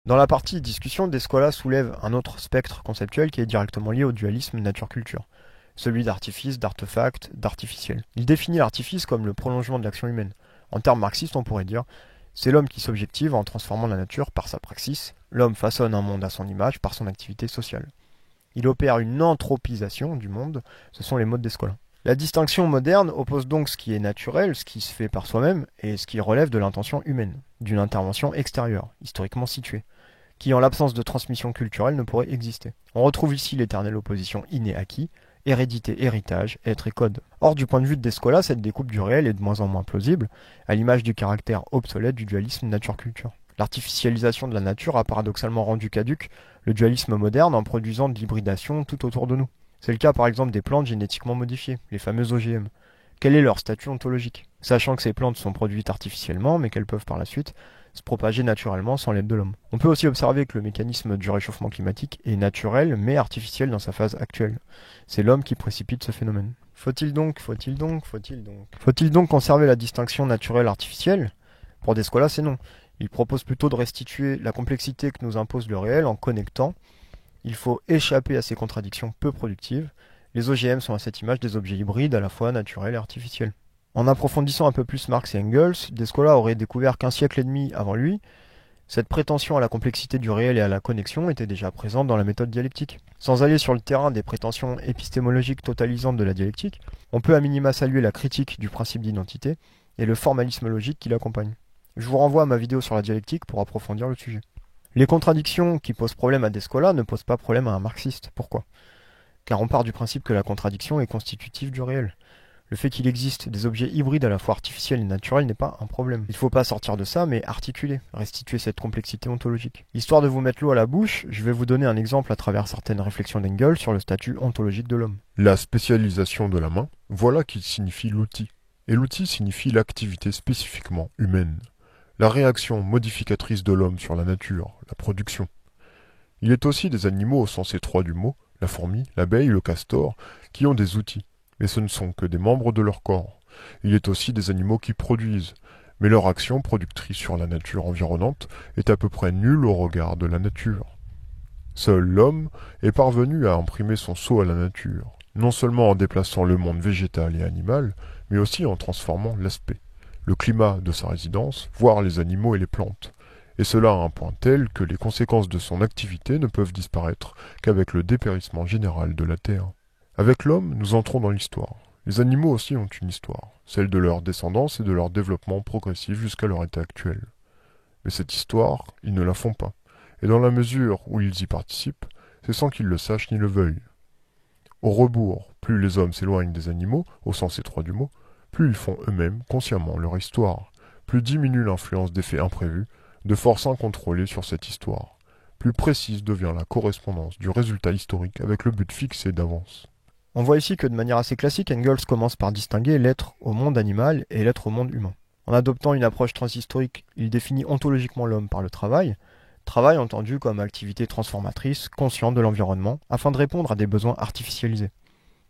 Dans la partie discussion, Descola soulève un autre spectre conceptuel qui est directement lié au dualisme nature-culture, celui d'artifice, d'artefact, d'artificiel. Il définit l'artifice comme le prolongement de l'action humaine. En termes marxistes, on pourrait dire, c'est l'homme qui s'objective en transformant la nature par sa praxis, l'homme façonne un monde à son image par son activité sociale. Il opère une anthropisation du monde, ce sont les mots de Descola. La distinction moderne oppose donc ce qui est naturel, ce qui se fait par soi-même, et ce qui relève de l'intention humaine, d'une intervention extérieure, historiquement située, qui en l'absence de transmission culturelle ne pourrait exister. On retrouve ici l'éternelle opposition inné-acquis, hérédité, héritage, être et code. Or, du point de vue de Descola, cette découpe du réel est de moins en moins plausible, à l'image du caractère obsolète du dualisme nature-culture. L'artificialisation de la nature a paradoxalement rendu caduque le dualisme moderne en produisant de l'hybridation tout autour de nous. C'est le cas par exemple des plantes génétiquement modifiées, les fameuses OGM. Quel est leur statut ontologique? Sachant que ces plantes sont produites artificiellement, mais qu'elles peuvent par la suite se propager naturellement sans l'aide de l'homme. On peut aussi observer que le mécanisme du réchauffement climatique est naturel, mais artificiel dans sa phase actuelle. C'est l'homme qui précipite ce phénomène. Faut-il donc conserver la distinction naturelle-artificielle? Pour Descola, c'est non. Il propose plutôt de restituer la complexité que nous impose le réel en connectant. Il faut échapper à ces contradictions peu productives. Les OGM sont à cette image des objets hybrides à la fois naturels et artificiels. En approfondissant un peu plus Marx et Engels, Descola aurait découvert qu'un siècle et demi avant lui, cette prétention à la complexité du réel et à la connexion était déjà présente dans la méthode dialectique. Sans aller sur le terrain des prétentions épistémologiques totalisantes de la dialectique, on peut à minima saluer la critique du principe d'identité et le formalisme logique qui l'accompagne. Je vous renvoie à ma vidéo sur la dialectique pour approfondir le sujet. Les contradictions qui posent problème à Descola ne posent pas problème à un marxiste. Pourquoi? Car on part du principe que la contradiction est constitutive du réel. Le fait qu'il existe des objets hybrides à la fois artificiels et naturels n'est pas un problème. Il ne faut pas sortir de ça, mais articuler, restituer cette complexité ontologique. Histoire de vous mettre l'eau à la bouche, je vais vous donner un exemple à travers certaines réflexions d'Engels sur le statut ontologique de l'homme. La spécialisation de la main, voilà qui signifie l'outil. Et l'outil signifie l'activité spécifiquement humaine. La réaction modificatrice de l'homme sur la nature, la production. Il est aussi des animaux au sens étroit du mot, la fourmi, l'abeille, le castor, qui ont des outils. Mais ce ne sont que des membres de leur corps. Il est aussi des animaux qui produisent, mais leur action productrice sur la nature environnante est à peu près nulle au regard de la nature. Seul l'homme est parvenu à imprimer son sceau à la nature, non seulement en déplaçant le monde végétal et animal, mais aussi en transformant l'aspect, le climat de sa résidence, voire les animaux et les plantes, et cela à un point tel que les conséquences de son activité ne peuvent disparaître qu'avec le dépérissement général de la Terre. Avec l'homme, nous entrons dans l'histoire. Les animaux aussi ont une histoire, celle de leur descendance et de leur développement progressif jusqu'à leur état actuel. Mais cette histoire, ils ne la font pas, et dans la mesure où ils y participent, c'est sans qu'ils le sachent ni le veuillent. Au rebours, plus les hommes s'éloignent des animaux, au sens étroit du mot, plus ils font eux-mêmes consciemment leur histoire, plus diminue l'influence des faits imprévus, de forces incontrôlées sur cette histoire, plus précise devient la correspondance du résultat historique avec le but fixé d'avance. On voit ici que de manière assez classique, Engels commence par distinguer l'être au monde animal et l'être au monde humain. En adoptant une approche transhistorique, il définit ontologiquement l'homme par le travail entendu comme activité transformatrice, consciente de l'environnement, afin de répondre à des besoins artificialisés.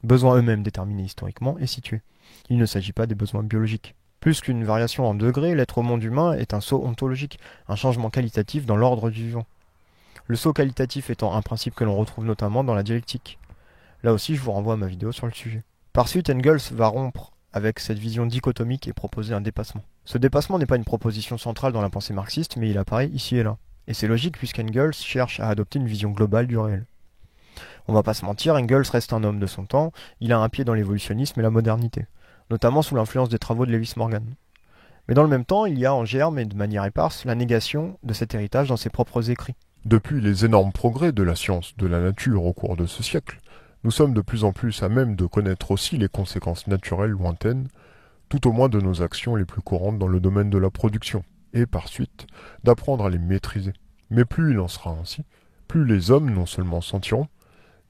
Besoins eux-mêmes déterminés historiquement et situés. Il ne s'agit pas des besoins biologiques. Plus qu'une variation en degrés, l'être au monde humain est un saut ontologique, un changement qualitatif dans l'ordre du vivant. Le saut qualitatif étant un principe que l'on retrouve notamment dans la dialectique. Là aussi, je vous renvoie à ma vidéo sur le sujet. Par suite, Engels va rompre avec cette vision dichotomique et proposer un dépassement. Ce dépassement n'est pas une proposition centrale dans la pensée marxiste, mais il apparaît ici et là. Et c'est logique puisqu'Engels cherche à adopter une vision globale du réel. On va pas se mentir, Engels reste un homme de son temps, il a un pied dans l'évolutionnisme et la modernité, notamment sous l'influence des travaux de Lewis Morgan. Mais dans le même temps, il y a en germe et de manière éparse la négation de cet héritage dans ses propres écrits. Depuis les énormes progrès de la science de la nature au cours de ce siècle, nous sommes de plus en plus à même de connaître aussi les conséquences naturelles lointaines, tout au moins de nos actions les plus courantes dans le domaine de la production, et par suite, d'apprendre à les maîtriser. Mais plus il en sera ainsi, plus les hommes non seulement sentiront,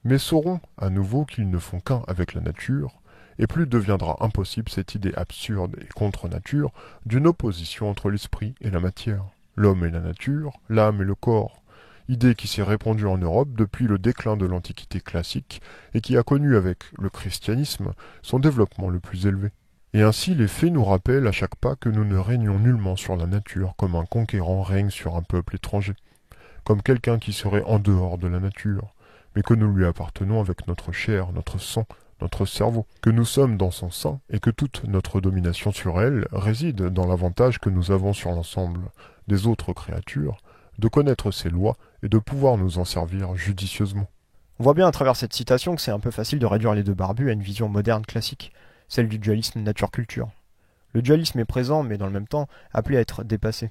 mais sauront à nouveau qu'ils ne font qu'un avec la nature, et plus deviendra impossible cette idée absurde et contre nature d'une opposition entre l'esprit et la matière, l'homme et la nature, l'âme et le corps, idée qui s'est répandue en Europe depuis le déclin de l'Antiquité classique et qui a connu avec le christianisme son développement le plus élevé. Et ainsi les faits nous rappellent à chaque pas que nous ne régnons nullement sur la nature comme un conquérant règne sur un peuple étranger, comme quelqu'un qui serait en dehors de la nature, mais que nous lui appartenons avec notre chair, notre sang, notre cerveau, que nous sommes dans son sein et que toute notre domination sur elle réside dans l'avantage que nous avons sur l'ensemble des autres créatures, de connaître ses lois et de pouvoir nous en servir judicieusement. On voit bien à travers cette citation que c'est un peu facile de réduire les deux barbus à une vision moderne classique, celle du dualisme nature-culture. Le dualisme est présent, mais dans le même temps appelé à être dépassé.